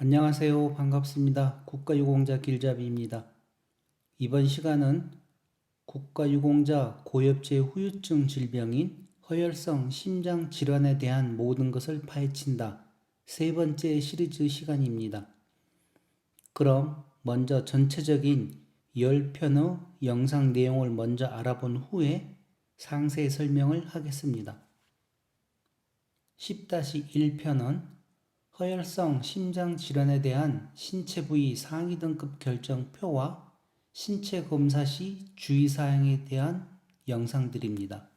안녕하세요. 반갑습니다. 국가유공자 길잡이입니다. 이번 시간은 국가유공자 고엽제 후유증 질병인 허혈성 심장 질환에 대한 모든 것을 파헤친다. 세 번째 시리즈 시간입니다. 그럼 먼저 전체적인 10편의 영상 내용을 먼저 알아본 후에 상세 설명을 하겠습니다. 10-1편은 허혈성 심장 질환에 대한 신체 부위 상위 등급 결정표와 신체 검사 시 주의사항에 대한 영상들입니다.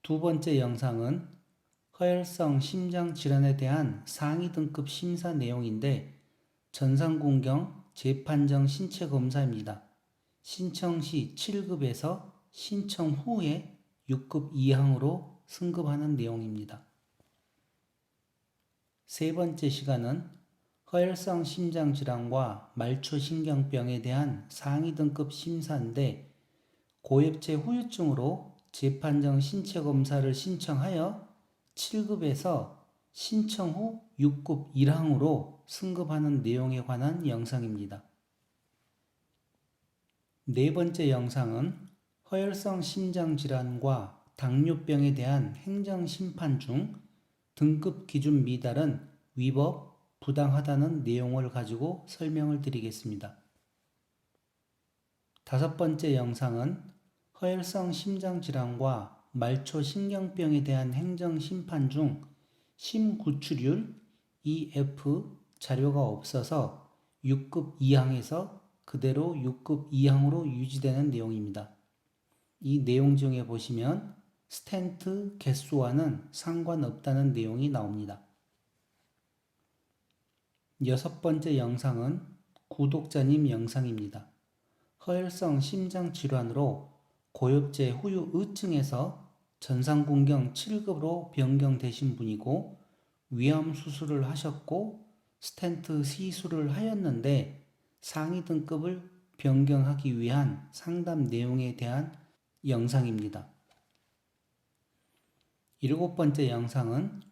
두 번째 영상은 허혈성 심장 질환에 대한 상위 등급 심사 내용인데 전산군경 재판정 신체 검사입니다. 신청 시 7급에서 신청 후에 6급 이항으로 승급하는 내용입니다. 세 번째 시간은 허혈성 심장질환과 말초신경병에 대한 상위 등급 심사인데 고엽제 후유증으로 재판정 신체검사를 신청하여 7급에서 신청 후 6급 1항으로 승급하는 내용에 관한 영상입니다. 네 번째 영상은 허혈성 심장질환과 당뇨병에 대한 행정심판 중 등급 기준 미달은 위법, 부당하다는 내용을 가지고 설명을 드리겠습니다. 다섯 번째 영상은 허혈성 심장질환과 말초신경병에 대한 행정심판 중 심구출율 EF 자료가 없어서 6급 2항에서 그대로 6급 2항으로 유지되는 내용입니다. 이 내용 중에 보시면 스텐트 개수와는 상관없다는 내용이 나옵니다. 여섯 번째 영상은 구독자님 영상입니다. 허혈성 심장질환으로 고엽제 후유증에서 전상군경 7급으로 변경되신 분이고 위암 수술을 하셨고 스텐트 시술을 하였는데 상위 등급을 변경하기 위한 상담 내용에 대한 영상입니다. 일곱 번째 영상은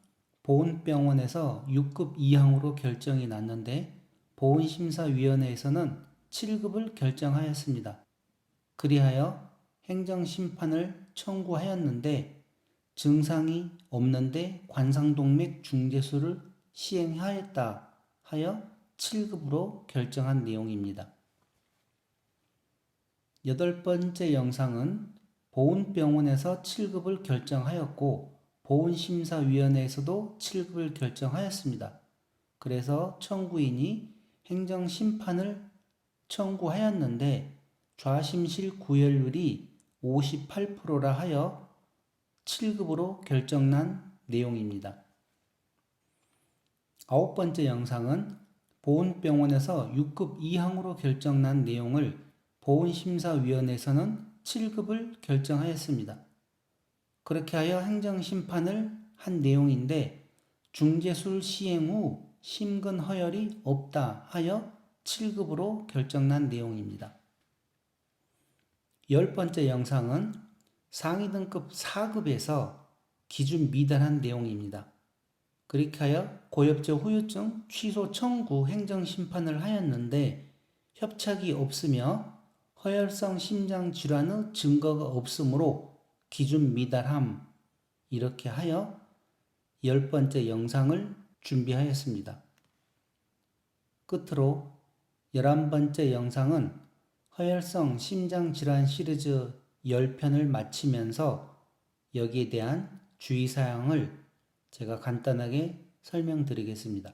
보훈병원에서 6급 이항으로 결정이 났는데 보훈심사위원회에서는 7급을 결정하였습니다. 그리하여 행정심판을 청구하였는데 증상이 없는데 관상동맥 중재술을 시행하였다 하여 7급으로 결정한 내용입니다. 여덟 번째 영상은 보훈병원에서 7급을 결정하였고 보훈심사위원회에서도 7급을 결정하였습니다. 그래서 청구인이 행정심판을 청구하였는데 좌심실 구혈율이 58%라 하여 7급으로 결정난 내용입니다. 아홉 번째 영상은 보훈병원에서 6급 이항으로 결정난 내용을 보훈심사위원회에서는 7급을 결정하였습니다. 그렇게 하여 행정심판을 한 내용인데 중재술 시행 후 심근 허혈이 없다 하여 7급으로 결정난 내용입니다. 열 번째 영상은 상위 등급 4급에서 기준 미달한 내용입니다. 그렇게 하여 고엽제 후유증 취소 청구 행정심판을 하였는데 협착이 없으며 허혈성 심장질환의 증거가 없으므로 기준 미달함 이렇게 하여 10번째 영상을 준비하였습니다. 끝으로 11번째 영상은 허혈성 심장질환 시리즈 10편을 마치면서 여기에 대한 주의사항을 제가 간단하게 설명드리겠습니다.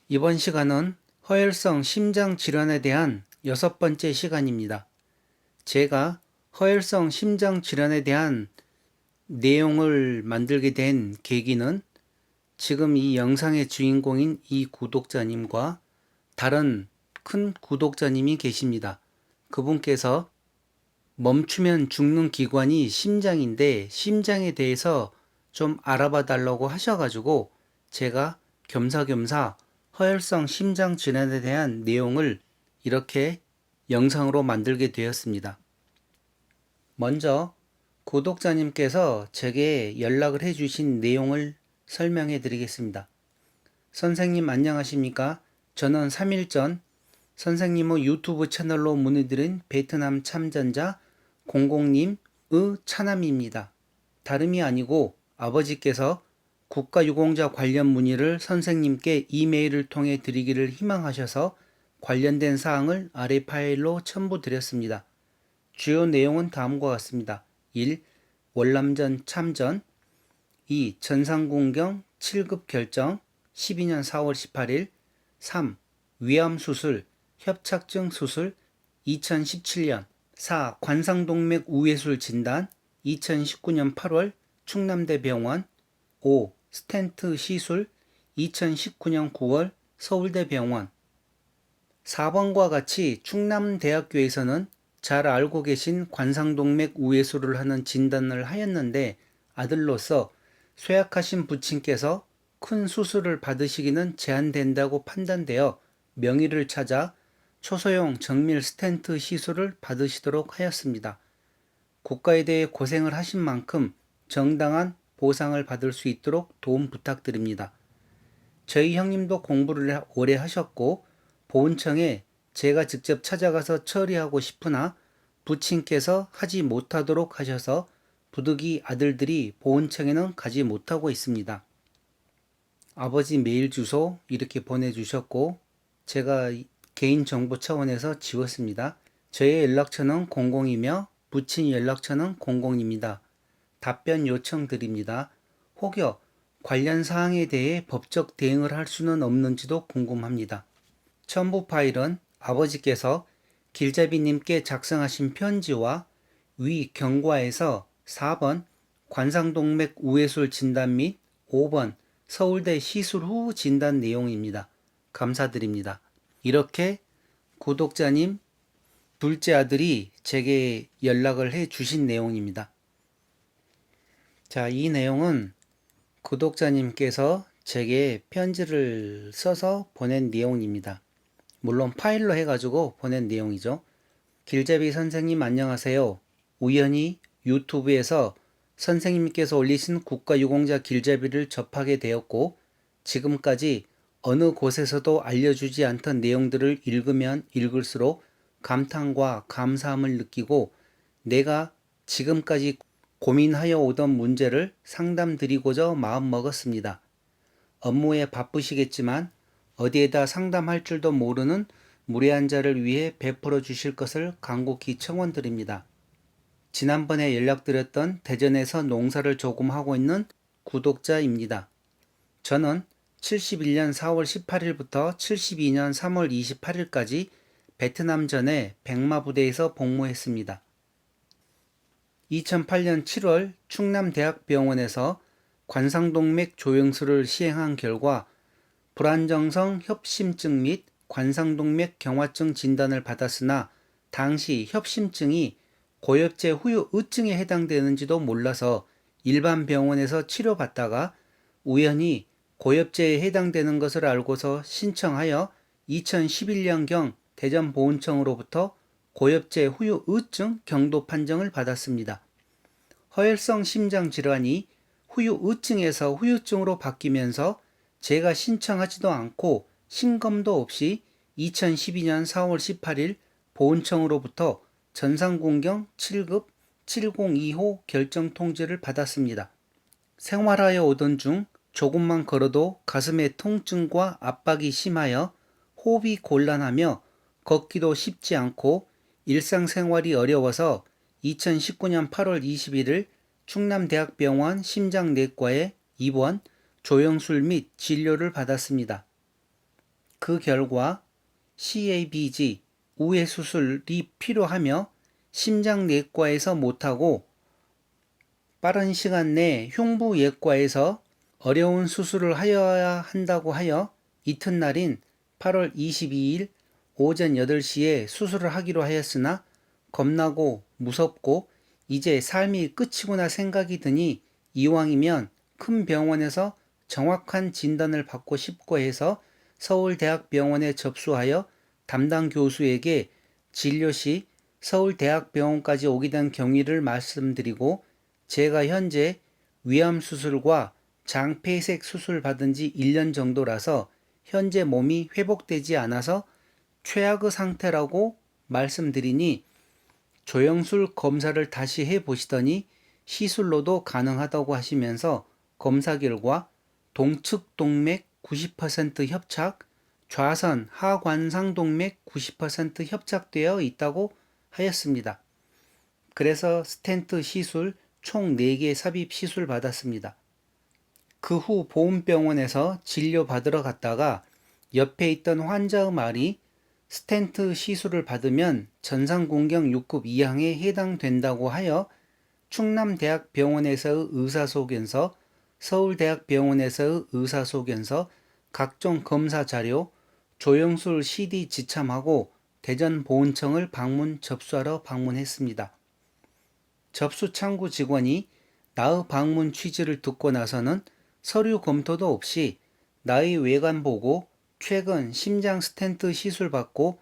이번 시간은 허혈성 심장질환에 대한 6번째 시간입니다. 제가 허혈성 심장질환에 대한 내용을 만들게 된 계기는 지금 이 영상의 주인공인 이 구독자님과 다른 큰 구독자님이 계십니다. 그분께서 멈추면 죽는 기관이 심장인데 심장에 대해서 좀 알아봐 달라고 하셔가지고 제가 겸사겸사 허혈성 심장질환에 대한 내용을 이렇게 영상으로 만들게 되었습니다. 먼저 구독자님께서 제게 연락을 해주신 내용을 설명해 드리겠습니다. 선생님 안녕하십니까? 저는 3일 전 선생님의 유튜브 채널로 문의드린 베트남 참전자 00님의 차남입니다. 다름이 아니고 아버지께서 국가유공자 관련 문의를 선생님께 이메일을 통해 드리기를 희망하셔서 관련된 사항을 아래 파일로 첨부드렸습니다. 주요 내용은 다음과 같습니다. 1. 월남전 참전 2. 전상군경 7급 결정 12년 4월 18일 3. 위암수술, 협착증 수술 2017년 4. 관상동맥 우회술 진단 2019년 8월 충남대병원 5. 스텐트 시술 2019년 9월 서울대병원 4번과 같이 충남대학교에서는 잘 알고 계신 관상동맥 우회술을 하는 진단을 하였는데 아들로서 쇠약하신 부친께서 큰 수술을 받으시기는 제한된다고 판단되어 명의를 찾아 초소형 정밀 스텐트 시술을 받으시도록 하였습니다. 국가에 대해 고생을 하신 만큼 정당한 보상을 받을 수 있도록 도움 부탁드립니다. 저희 형님도 공부를 오래 하셨고 보훈청에 제가 직접 찾아가서 처리하고 싶으나 부친께서 하지 못하도록 하셔서 부득이 아들들이 보훈청에는 가지 못하고 있습니다. 아버지 메일 주소 이렇게 보내주셨고 제가 개인정보 차원에서 지웠습니다. 저의 연락처는 00이며 부친 연락처는 00입니다. 답변 요청드립니다. 혹여 관련 사항에 대해 법적 대응을 할 수는 없는지도 궁금합니다. 첨부 파일은 아버지께서 길잡이님께 작성하신 편지와 위 경과에서 4번 관상동맥 우회술 진단 및 5번 서울대 시술 후 진단 내용입니다. 감사드립니다. 이렇게 구독자님 둘째 아들이 제게 연락을 해 주신 내용입니다. 자, 이 내용은 구독자님께서 제게 편지를 써서 보낸 내용입니다. 물론 파일로 해가지고 보낸 내용이죠. 길잡이 선생님 안녕하세요. 우연히 유튜브에서 선생님께서 올리신 국가유공자 길잡이를 접하게 되었고 지금까지 어느 곳에서도 알려주지 않던 내용들을 읽으면 읽을수록 감탄과 감사함을 느끼고 내가 지금까지 고민하여 오던 문제를 상담드리고자 마음먹었습니다. 업무에 바쁘시겠지만 어디에다 상담할 줄도 모르는 무례한 자를 위해 베풀어 주실 것을 간곡히 청원드립니다. 지난번에 연락드렸던 대전에서 농사를 조금 하고 있는 구독자입니다. 저는 71년 4월 18일부터 72년 3월 28일까지 베트남전에 백마부대에서 복무했습니다. 2008년 7월 충남대학병원에서 관상동맥 조영술을 시행한 결과 불안정성 협심증 및 관상동맥 경화증 진단을 받았으나 당시 협심증이 고엽제 후유 으증에 해당되는지도 몰라서 일반 병원에서 치료받다가 우연히 고엽제에 해당되는 것을 알고서 신청하여 2011년경 대전보훈청으로부터 고엽제 후유 으증 경도 판정을 받았습니다. 허혈성 심장 질환이 후유 으증에서 후유증으로 바뀌면서 제가 신청하지도 않고 신검도 없이 2012년 4월 18일 보훈청으로부터 전상군경 7급 702호 결정 통지를 받았습니다. 생활하여 오던 중 조금만 걸어도 가슴에 통증과 압박이 심하여 호흡이 곤란하며 걷기도 쉽지 않고 일상생활이 어려워서 2019년 8월 21일 충남대학병원 심장내과에 입원, 조영술 및 진료를 받았습니다. 그 결과 CABG, 우회수술이 필요하며 심장내과에서 못하고 빠른 시간 내 흉부외과에서 어려운 수술을 하여야 한다고 하여 이튿날인 8월 22일 오전 8시에 수술을 하기로 하였으나 겁나고 무섭고 이제 삶이 끝이구나 생각이 드니 이왕이면 큰 병원에서 정확한 진단을 받고 싶고 해서 서울대학병원에 접수하여 담당 교수에게 진료 시 서울대학병원까지 오게 된 경위를 말씀드리고 제가 현재 위암 수술과 장폐색 수술 받은 지 1년 정도라서 현재 몸이 회복되지 않아서 최악의 상태라고 말씀드리니 조영술 검사를 다시 해보시더니 시술로도 가능하다고 하시면서 검사 결과 동측 동맥 90% 협착, 좌선 하관상 동맥 90% 협착되어 있다고 하였습니다. 그래서 스텐트 시술 총 4개 삽입 시술 받았습니다. 그 후 보훈병원에서 진료 받으러 갔다가 옆에 있던 환자의 말이 스텐트 시술을 받으면 전상공경 6급 이항에 해당된다고 하여 충남대학병원에서의 의사소견서, 서울대학병원에서의 의사소견서, 각종 검사 자료, 조영술 CD 지참하고 대전보훈청을 접수하러 방문했습니다. 접수창구 직원이 나의 방문 취지를 듣고 나서는 서류 검토도 없이 나의 외관 보고 최근 심장 스텐트 시술 받고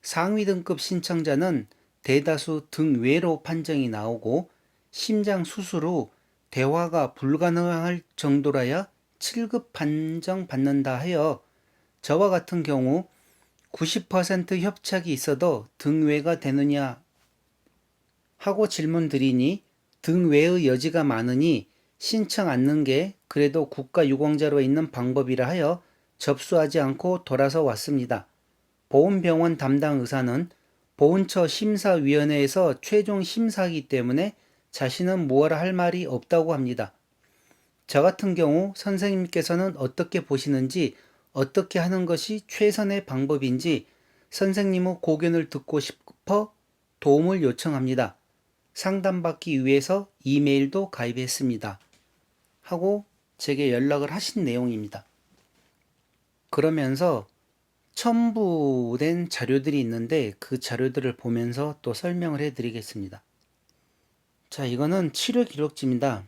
상위 등급 신청자는 대다수 등외로 판정이 나오고 심장 수술 후 대화가 불가능할 정도라야 7급 판정 받는다 하여 저와 같은 경우 90% 협착이 있어도 등외가 되느냐 하고 질문드리니 등외의 여지가 많으니 신청 않는 게 그래도 국가유공자로 있는 방법이라 하여 접수하지 않고 돌아서 왔습니다. 보훈병원 담당 의사는 보훈처 심사위원회에서 최종 심사하기 때문에 자신은 뭐라 할 말이 없다고 합니다. 저 같은 경우 선생님께서는 어떻게 보시는지, 어떻게 하는 것이 최선의 방법인지 선생님의 고견을 듣고 싶어 도움을 요청합니다. 상담받기 위해서 이메일도 가입했습니다. 하고 제게 연락을 하신 내용입니다. 그러면서 첨부된 자료들이 있는데 그 자료들을 보면서 또 설명을 해드리겠습니다. 자, 이거는 치료 기록지입니다.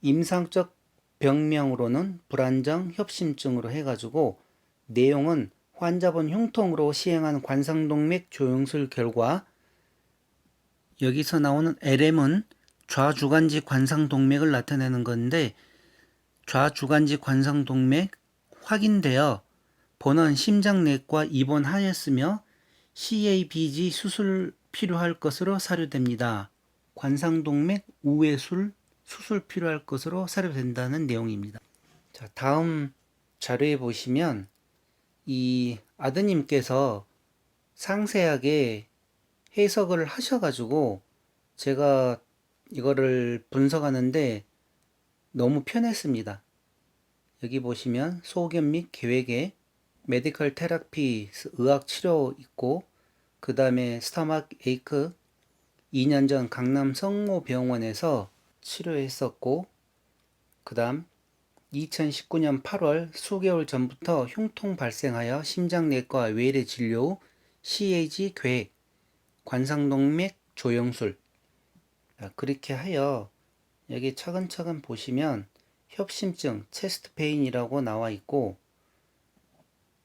임상적 병명으로는 불안정 협심증으로 해가지고 내용은 환자분 흉통으로 시행한 관상동맥 조영술 결과 여기서 나오는 LM은 좌주간지 관상동맥을 나타내는 건데 좌주간지 관상동맥 확인되어 본원 심장내과 입원하였으며 CABG 수술 필요할 것으로 사료됩니다. 관상동맥 우회술 수술 필요할 것으로 사료된다는 내용입니다. 자, 다음 자료에 보시면 이 아드님께서 상세하게 해석을 하셔가지고 제가 이거를 분석하는데 너무 편했습니다. 여기 보시면 소견 및 계획에 메디컬 테라피 의학 치료 있고 그 다음에 스타막 에이크 2년 전 강남 성모병원에서 치료했었고 그 다음 2019년 8월 수개월 전부터 흉통 발생하여 심장내과 외래 진료 후 CAG 계획 관상동맥 조영술 그렇게 하여 여기 차근차근 보시면 협심증 체스트 페인이라고 나와 있고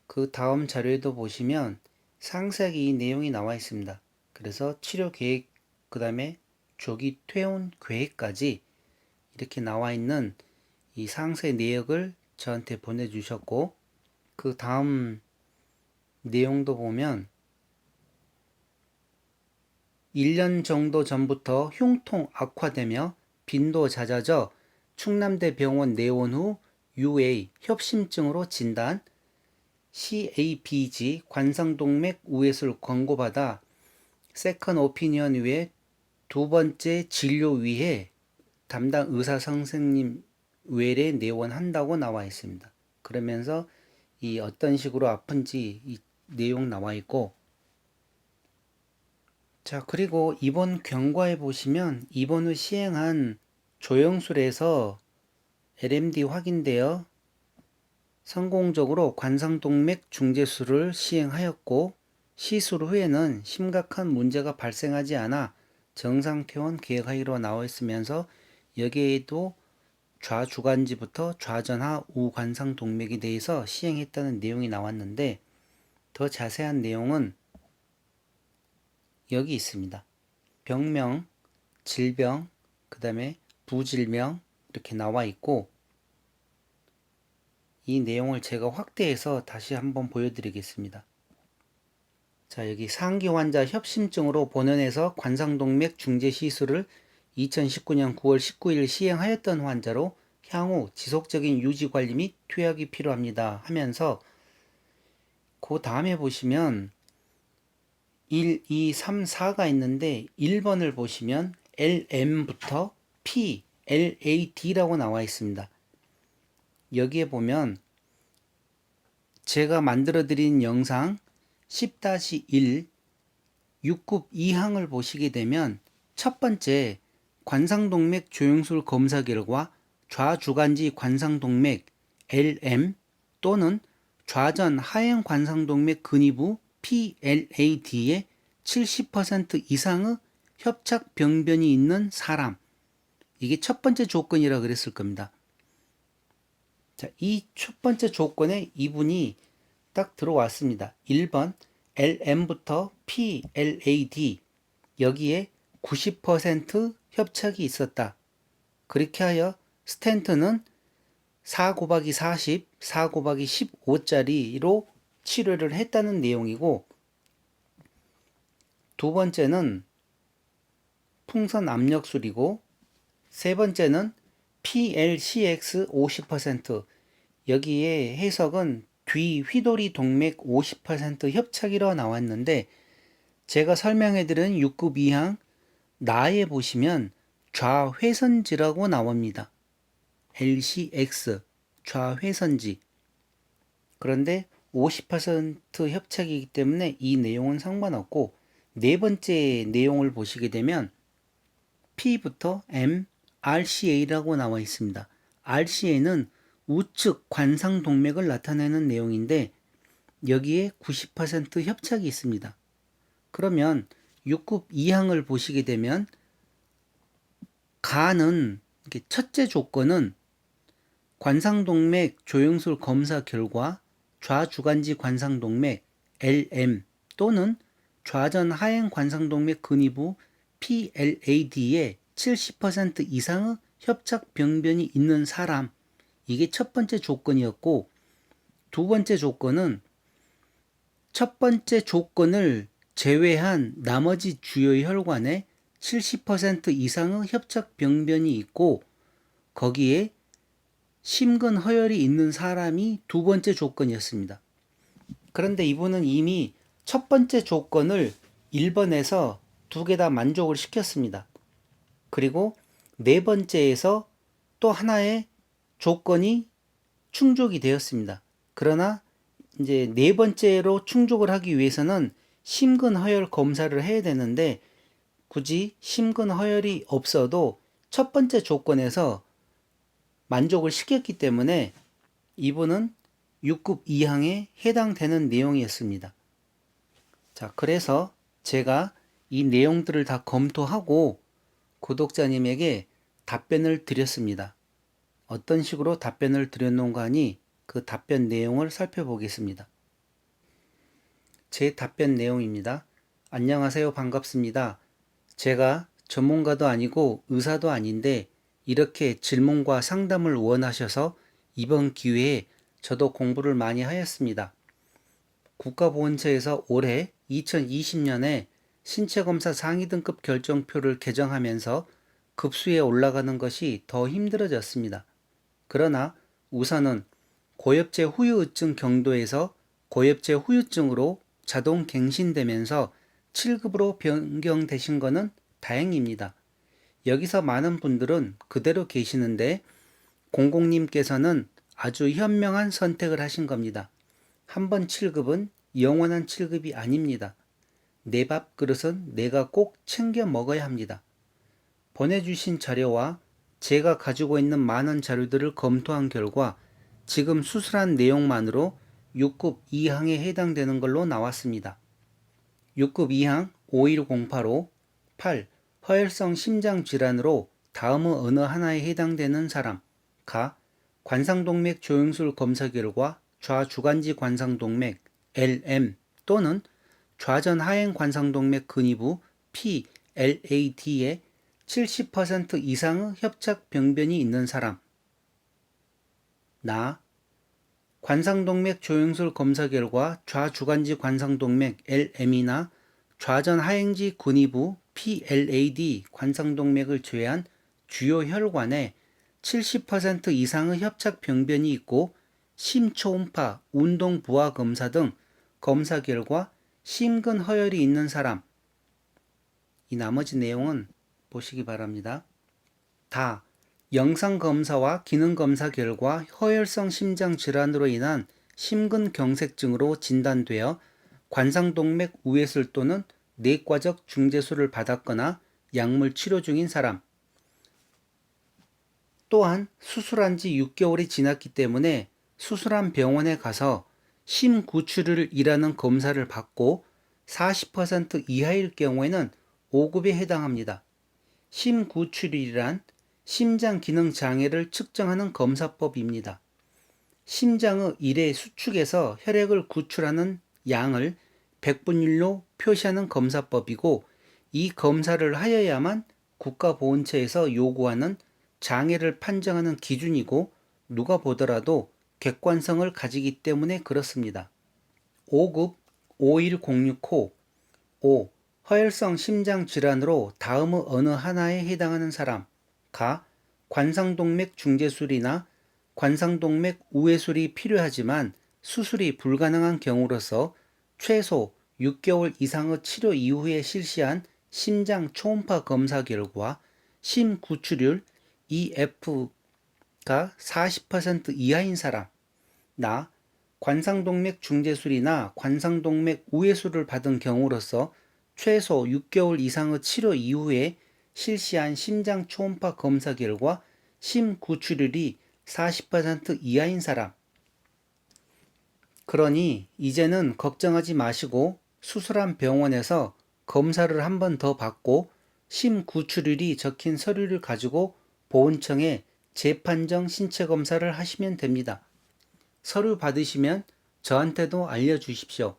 그 다음 자료에도 보시면 상세하게 이 내용이 나와 있습니다. 그래서 치료 계획 그 다음에 조기 퇴원 계획까지 이렇게 나와 있는 이 상세 내역을 저한테 보내주셨고 그 다음 내용도 보면 1년 정도 전부터 흉통 악화되며 빈도 잦아져 충남대 병원 내원 후 UA 협심증으로 진단, CABG 관상동맥 우회술 권고받아 세컨 오피니언 후에 두 번째 진료 위에 담당 의사 선생님 외래 내원한다고 나와 있습니다. 그러면서 이 어떤 식으로 아픈지 이 내용 나와 있고 자, 그리고 이번 경과에 보시면 이번 후 시행한 조영술에서 LMD 확인되어 성공적으로 관상동맥 중재술을 시행하였고 시술 후에는 심각한 문제가 발생하지 않아 정상퇴원 계획하기로 나와 있으면서 여기에도 좌주간지부터 좌전하 우관상동맥에 대해서 시행했다는 내용이 나왔는데 더 자세한 내용은 여기 있습니다. 병명, 질병, 그 다음에 부질명, 이렇게 나와 있고, 이 내용을 제가 확대해서 다시 한번 보여드리겠습니다. 자, 여기 상기 환자 협심증으로 본원에서 관상동맥 중재 시술을 2019년 9월 19일 시행하였던 환자로 향후 지속적인 유지 관리 및 투약이 필요합니다 하면서, 그 다음에 보시면 1, 2, 3, 4가 있는데 1번을 보시면 LM부터 P, LAD라고 나와 있습니다. 여기에 보면 제가 만들어 드린 영상 10-1 6급 2항을 보시게 되면 첫 번째 관상동맥 조영술 검사 결과 좌주간지 관상동맥 LM 또는 좌전 하행 관상동맥 근위부 PLAD의 70% 이상의 협착 병변이 있는 사람, 이게 첫 번째 조건이라 그랬을 겁니다. 자, 이 첫 번째 조건에 이분이 딱 들어왔습니다. 1번 LM부터 PLAD, 여기에 90% 협착이 있었다. 그렇게 하여 스텐트는 4 곱하기 40, 4 곱하기 15짜리로 치료를 했다는 내용이고, 두 번째는 풍선 압력술이고, 세 번째는 PLCX 50%, 여기에 해석은 뒤 휘도리 동맥 50% 협착이라 나왔는데, 제가 설명해드린 6급 2항 나에 보시면 좌회선지라고 나옵니다. LCX 좌회선지. 그런데 50% 협착이기 때문에 이 내용은 상관없고, 네 번째 내용을 보시게 되면 P부터 M, RCA라고 나와 있습니다. RCA는 우측 관상동맥을 나타내는 내용인데 여기에 90% 협착이 있습니다. 그러면 6급 2항을 보시게 되면 가는 첫째 조건은 관상동맥 조영술 검사 결과 좌주간지 관상동맥 LM 또는 좌전 하행 관상동맥 근위부 PLAD의 70% 이상의 협착 병변이 있는 사람, 이게 첫 번째 조건이었고, 두 번째 조건은 첫 번째 조건을 제외한 나머지 주요 혈관에 70% 이상의 협착 병변이 있고 거기에 심근 허혈이 있는 사람이 두 번째 조건이었습니다. 그런데 이분은 이미 첫 번째 조건을 1번에서 두 개 다 만족을 시켰습니다. 그리고 네 번째에서 또 하나의 조건이 충족이 되었습니다. 그러나 이제 네 번째로 충족을 하기 위해서는 심근 허혈 검사를 해야 되는데 굳이 심근 허혈이 없어도 첫 번째 조건에서 만족을 시켰기 때문에 이분은 6급 2항에 해당되는 내용이었습니다. 자, 그래서 제가 이 내용들을 다 검토하고 구독자님에게 답변을 드렸습니다. 어떤 식으로 답변을 드렸는가 하니 그 답변 내용을 살펴보겠습니다. 제 답변 내용입니다. 안녕하세요. 반갑습니다. 제가 전문가도 아니고 의사도 아닌데 이렇게 질문과 상담을 원하셔서 이번 기회에 저도 공부를 많이 하였습니다. 국가보건처에서 올해 2020년에 신체검사 상위 등급 결정표를 개정하면서 급수에 올라가는 것이 더 힘들어졌습니다. 그러나 우선은 고엽제 후유증 경도에서 고엽제 후유증으로 자동 갱신되면서 7급으로 변경되신 것은 다행입니다. 여기서 많은 분들은 그대로 계시는데 공공님께서는 아주 현명한 선택을 하신 겁니다. 한번 7급은 영원한 7급이 아닙니다. 내 밥그릇은 내가 꼭 챙겨 먹어야 합니다. 보내주신 자료와 제가 가지고 있는 많은 자료들을 검토한 결과 지금 수술한 내용만으로 6급 2항에 해당되는 걸로 나왔습니다. 6급 2항 51085 8. 허혈성 심장질환으로 다음의 어느 하나에 해당되는 사람 가. 관상동맥 조영술 검사 결과 좌주간지 관상동맥 LM 또는 좌전 하행 관상동맥 근위부 PLAD의 70% 이상의 협착 병변이 있는 사람. 나. 관상동맥 조영술 검사 결과 좌주간지 관상동맥 LM이나 좌전 하행지 군의부 PLAD 관상동맥을 제외한 주요 혈관에 70% 이상의 협착 병변이 있고 심초음파, 운동 부하 검사 등 검사 결과 심근 허혈이 있는 사람. 이 나머지 내용은 보시기 바랍니다. 다. 영상검사와 기능검사 결과 허혈성 심장질환으로 인한 심근경색증으로 진단되어 관상동맥 우회술 또는 내과적 중재술을 받았거나 약물 치료 중인 사람. 또한 수술한 지 6개월이 지났기 때문에 수술한 병원에 가서 심구출혈이라는 검사를 받고 40% 이하일 경우에는 5급에 해당합니다. 심구출혈이란 심장 기능 장애를 측정하는 검사법입니다. 심장의 일회 수축에서 혈액을 구출하는 양을 백분율로 표시하는 검사법이고, 이 검사를 하여야만 국가보훈처에서 요구하는 장애를 판정하는 기준이고 누가 보더라도 객관성을 가지기 때문에 그렇습니다. 5급 51065. 5. 허혈성 심장질환으로 다음의 어느 하나에 해당하는 사람. 가. 관상동맥 중재술이나 관상동맥 우회술이 필요하지만 수술이 불가능한 경우로서 최소 6개월 이상의 치료 이후에 실시한 심장 초음파 검사 결과 심구출율 EF가 40% 이하인 사람. 나. 관상동맥 중재술이나 관상동맥 우회술을 받은 경우로서 최소 6개월 이상의 치료 이후에 실시한 심장 초음파 검사 결과 심구출율이 40% 이하인 사람. 그러니 이제는 걱정하지 마시고 수술한 병원에서 검사를 한 번 더 받고 심구출율이 적힌 서류를 가지고 보훈청에 재판정 신체 검사를 하시면 됩니다. 서류 받으시면 저한테도 알려주십시오.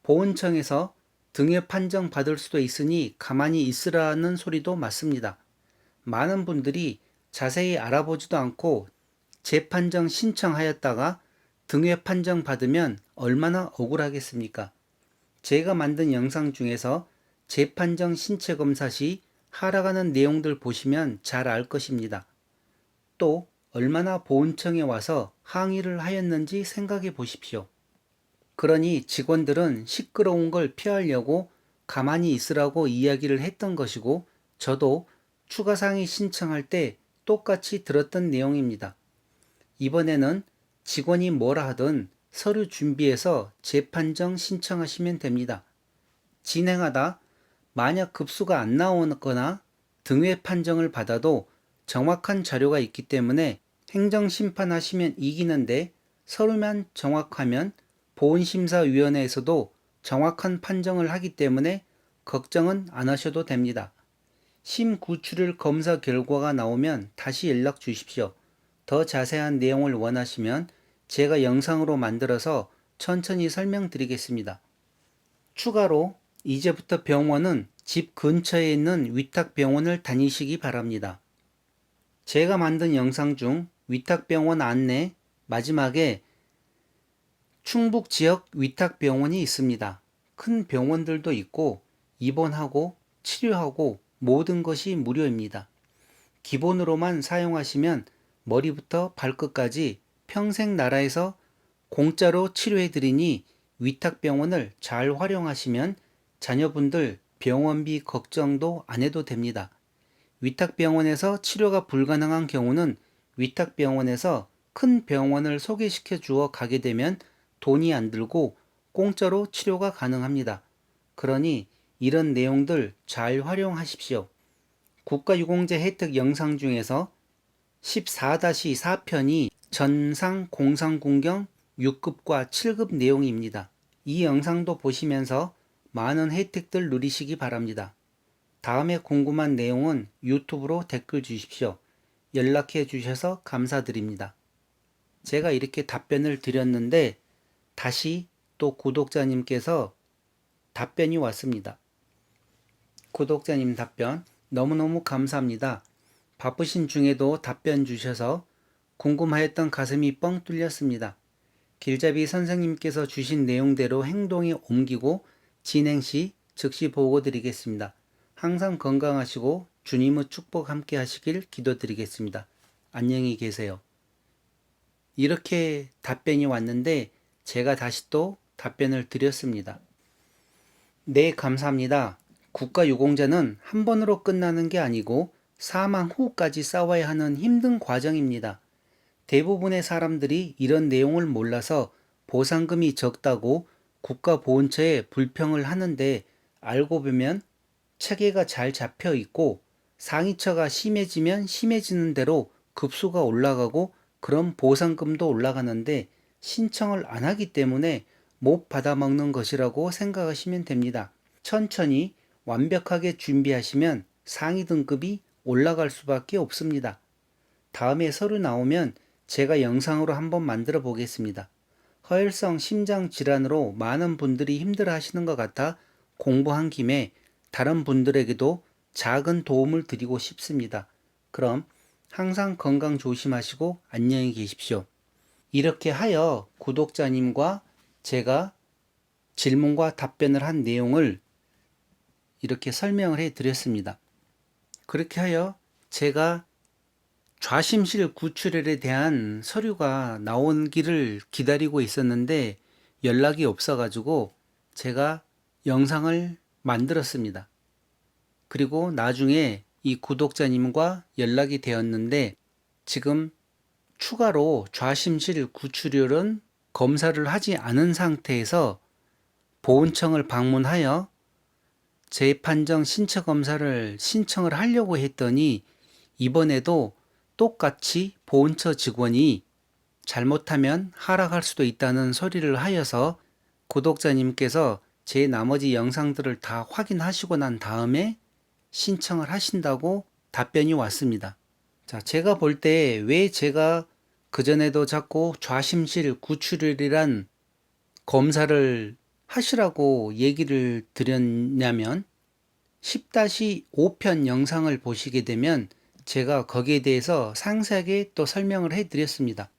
보훈청에서 등회 판정 받을 수도 있으니 가만히 있으라는 소리도 맞습니다. 많은 분들이 자세히 알아보지도 않고 재판정 신청하였다가 등회 판정 받으면 얼마나 억울하겠습니까? 제가 만든 영상 중에서 재판정 신체 검사 시 하락하는 내용들 보시면 잘 알 것입니다. 또 얼마나 보훈청에 와서 항의를 하였는지 생각해 보십시오. 그러니 직원들은 시끄러운 걸 피하려고 가만히 있으라고 이야기를 했던 것이고, 저도 추가 상의 신청할 때 똑같이 들었던 내용입니다. 이번에는 직원이 뭐라 하든 서류 준비해서 재판정 신청하시면 됩니다. 진행하다 만약 급수가 안 나오거나 등회 판정을 받아도 정확한 자료가 있기 때문에 행정심판하시면 이기는데, 서류만 정확하면 보훈심사위원회에서도 정확한 판정을 하기 때문에 걱정은 안 하셔도 됩니다. 심구출혈 검사 결과가 나오면 다시 연락 주십시오. 더 자세한 내용을 원하시면 제가 영상으로 만들어서 천천히 설명드리겠습니다. 추가로 이제부터 병원은 집 근처에 있는 위탁병원을 다니시기 바랍니다. 제가 만든 영상 중 위탁병원 안내 마지막에 충북 지역 위탁병원이 있습니다. 큰 병원들도 있고 입원하고 치료하고 모든 것이 무료입니다. 기본으로만 사용하시면 머리부터 발끝까지 평생 나라에서 공짜로 치료해드리니 위탁병원을 잘 활용하시면 자녀분들 병원비 걱정도 안 해도 됩니다. 위탁병원에서 치료가 불가능한 경우는 위탁병원에서 큰 병원을 소개시켜 주어 가게 되면 돈이 안 들고 공짜로 치료가 가능합니다. 그러니 이런 내용들 잘 활용하십시오. 국가유공자 혜택 영상 중에서 14-4편이 전상 공상군경 6급과 7급 내용입니다. 이 영상도 보시면서 많은 혜택들 누리시기 바랍니다. 다음에 궁금한 내용은 유튜브로 댓글 주십시오. 연락해 주셔서 감사드립니다. 제가 이렇게 답변을 드렸는데 다시 또 구독자님께서 답변이 왔습니다. 구독자님 답변: 너무너무 감사합니다. 바쁘신 중에도 답변 주셔서 궁금하였던 가슴이 뻥 뚫렸습니다. 길잡이 선생님께서 주신 내용대로 행동에 옮기고 진행 시 즉시 보고 드리겠습니다. 항상 건강하시고 주님의 축복 함께 하시길 기도드리겠습니다. 안녕히 계세요. 이렇게 답변이 왔는데 제가 다시 또 답변을 드렸습니다. 네, 감사합니다. 국가유공자는 한 번으로 끝나는 게 아니고 사망 후까지 싸워야 하는 힘든 과정입니다. 대부분의 사람들이 이런 내용을 몰라서 보상금이 적다고 국가보훈처에 불평을 하는데 알고 보면 체계가 잘 잡혀 있고 상위처가 심해지면 심해지는 대로 급수가 올라가고 그럼 보상금도 올라가는데 신청을 안 하기 때문에 못 받아먹는 것이라고 생각하시면 됩니다. 천천히 완벽하게 준비하시면 상위 등급이 올라갈 수밖에 없습니다. 다음에 서류 나오면 제가 영상으로 한번 만들어 보겠습니다. 허혈성 심장 질환으로 많은 분들이 힘들어 하시는 것 같아 공부한 김에 다른 분들에게도 작은 도움을 드리고 싶습니다. 그럼 항상 건강 조심하시고 안녕히 계십시오. 이렇게 하여 구독자님과 제가 질문과 답변을 한 내용을 이렇게 설명을 해 드렸습니다. 그렇게 하여 제가 좌심실 구출혈에 대한 서류가 나오기를 기다리고 있었는데 연락이 없어가지고 제가 영상을 만들었습니다. 그리고 나중에 이 구독자님과 연락이 되었는데 지금 추가로 좌심실 구출혈은 검사를 하지 않은 상태에서 보훈청을 방문하여 재판정 신체 검사를 신청을 하려고 했더니 이번에도 똑같이 보훈처 직원이 잘못하면 하락할 수도 있다는 소리를 하여서 구독자님께서 제 나머지 영상들을 다 확인하시고 난 다음에 신청을 하신다고 답변이 왔습니다. 자, 제가 볼 때 왜 제가 그전에도 자꾸 좌심실 구출혈이란 검사를 하시라고 얘기를 드렸냐면 10-5편 영상을 보시게 되면 제가 거기에 대해서 상세하게 또 설명을 해 드렸습니다.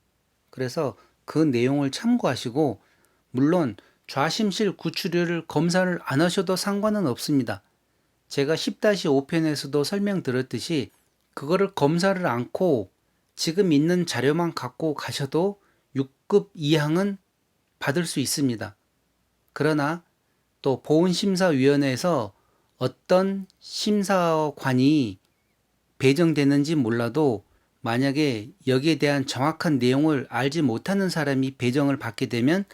그래서 그 내용을 참고하시고 물론 좌심실 구출혈을 검사를 안 하셔도 상관은 없습니다. 제가 10-5편에서도 설명드렸듯이 그거를 검사를 않고 지금 있는 자료만 갖고 가셔도 6급 이항은 받을 수 있습니다. 그러나 또 보훈심사위원회에서 어떤 심사관이 배정되는지 몰라도 만약에 여기에 대한 정확한 내용을 알지 못하는 사람이 배정을 받게 되면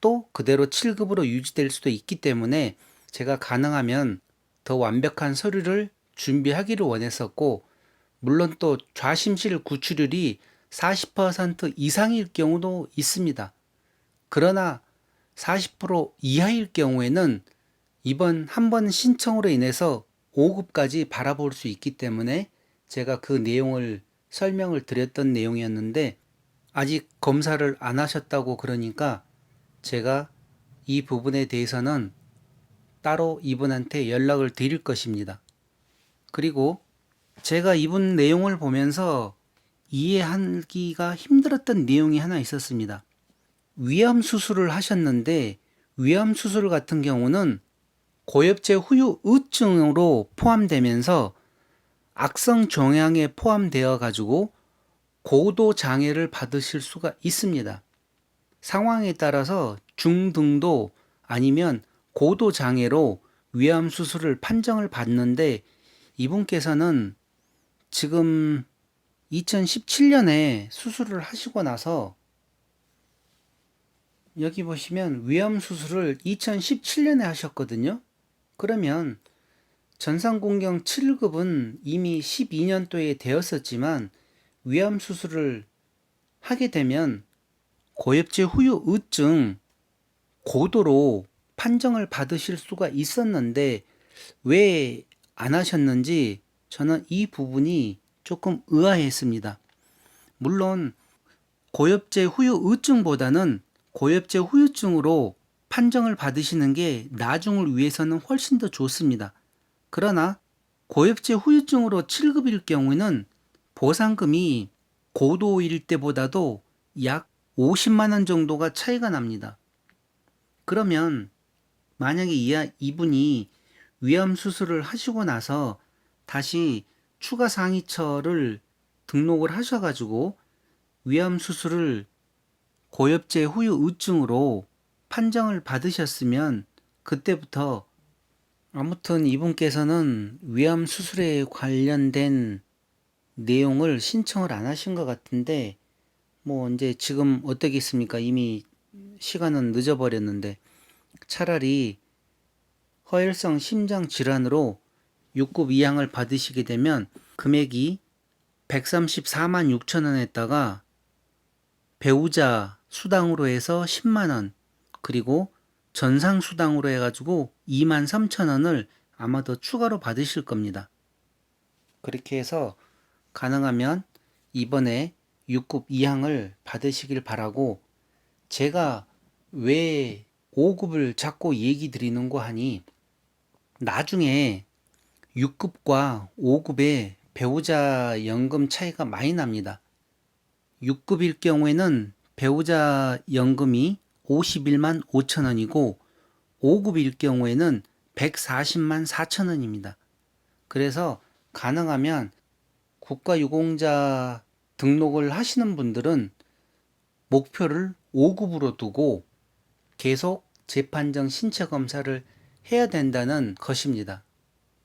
또 그대로 7급으로 유지될 수도 있기 때문에 제가 가능하면 더 완벽한 서류를 준비하기를 원했었고 물론 또 좌심실 구출혈이 40% 이상일 경우도 있습니다. 그러나 40% 이하일 경우에는 이번 한 번 신청으로 인해서 5급까지 바라볼 수 있기 때문에 제가 그 내용을 설명을 드렸던 내용이었는데 아직 검사를 안 하셨다고 그러니까 제가 이 부분에 대해서는 따로 이분한테 연락을 드릴 것입니다. 그리고 제가 이분 내용을 보면서 이해하기가 힘들었던 내용이 하나 있었습니다. 위암 수술을 하셨는데 위암 수술 같은 경우는 고엽제 후유 우증으로 포함되면서 악성 종양에 포함되어 가지고 고도 장애를 받으실 수가 있습니다. 상황에 따라서 중등도 아니면 고도 장애로 위암 수술을 판정을 받는데 이분께서는 지금 2017년에 수술을 하시고 나서 여기 보시면 위암 수술을 2017년에 하셨거든요. 그러면 전상공경 7급은 이미 12년도에 되었었지만 위암 수술을 하게 되면 고엽제 후유 우증 고도로 판정을 받으실 수가 있었는데 왜 안 하셨는지 저는 이 부분이 조금 의아했습니다. 물론 고엽제 후유 우증보다는 고엽제 후유증으로 판정을 받으시는 게 나중을 위해서는 훨씬 더 좋습니다. 그러나 고엽제 후유증으로 7급일 경우에는 보상금이 고도일 때보다도 약 50만 원 정도가 차이가 납니다. 그러면 만약에 이분이 위암 수술을 하시고 나서 다시 추가 상위처를 등록을 하셔가지고 위암 수술을 고엽제 후유증으로 판정을 받으셨으면 그때부터 아무튼 이분께서는 위암 수술에 관련된 내용을 신청을 안 하신 것 같은데 뭐 이제 지금 어떻겠습니까? 이미 시간은 늦어버렸는데 차라리 허혈성 심장 질환으로 6급 이항을 받으시게 되면 금액이 134만 6천 원에다가 배우자 수당으로 해서 10만 원 그리고 전상 수당으로 해가지고 2만 3천 원을 아마 더 추가로 받으실 겁니다. 그렇게 해서 가능하면 이번에 6급 이항을 받으시길 바라고 제가 왜 5급을 자꾸 얘기 드리는 거 하니 나중에 6급과 5급의 배우자 연금 차이가 많이 납니다. 6급일 경우에는 배우자 연금이 51만 5천 원이고 5급일 경우에는 140만 4천 원입니다. 그래서 가능하면 국가유공자 등록을 하시는 분들은 목표를 5급으로 두고 계속 재판정 신체 검사를 해야 된다는 것입니다.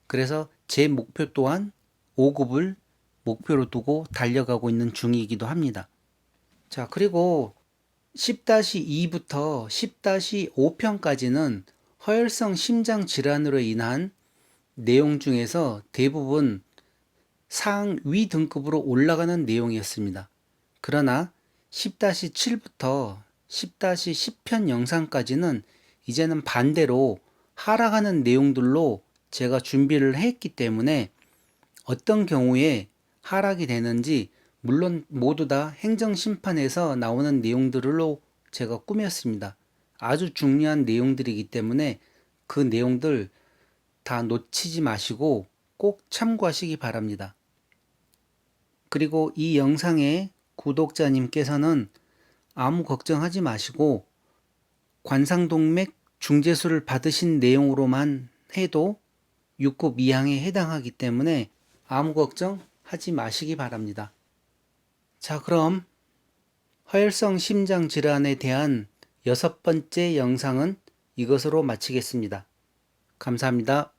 그래서 제 목표 또한 5급을 목표로 두고 달려가고 있는 중이기도 합니다. 자, 그리고 10-2부터 10-5편까지는 허혈성 심장 질환으로 인한 내용 중에서 대부분 상위 등급으로 올라가는 내용이었습니다. 그러나 10-7부터 10-10편 영상까지는 이제는 반대로 하락하는 내용들로 제가 준비를 했기 때문에 어떤 경우에 하락이 되는지 물론 모두 다 행정심판에서 나오는 내용들로 제가 꾸몄습니다. 아주 중요한 내용들이기 때문에 그 내용들 다 놓치지 마시고 꼭 참고하시기 바랍니다. 그리고 이 영상의 구독자님께서는 아무 걱정하지 마시고 관상동맥 중재술을 받으신 내용으로만 해도 6급 이항에 해당하기 때문에 아무 걱정 하지 마시기 바랍니다. 자, 그럼 허혈성 심장 질환에 대한 6번째 영상은 이것으로 마치겠습니다. 감사합니다.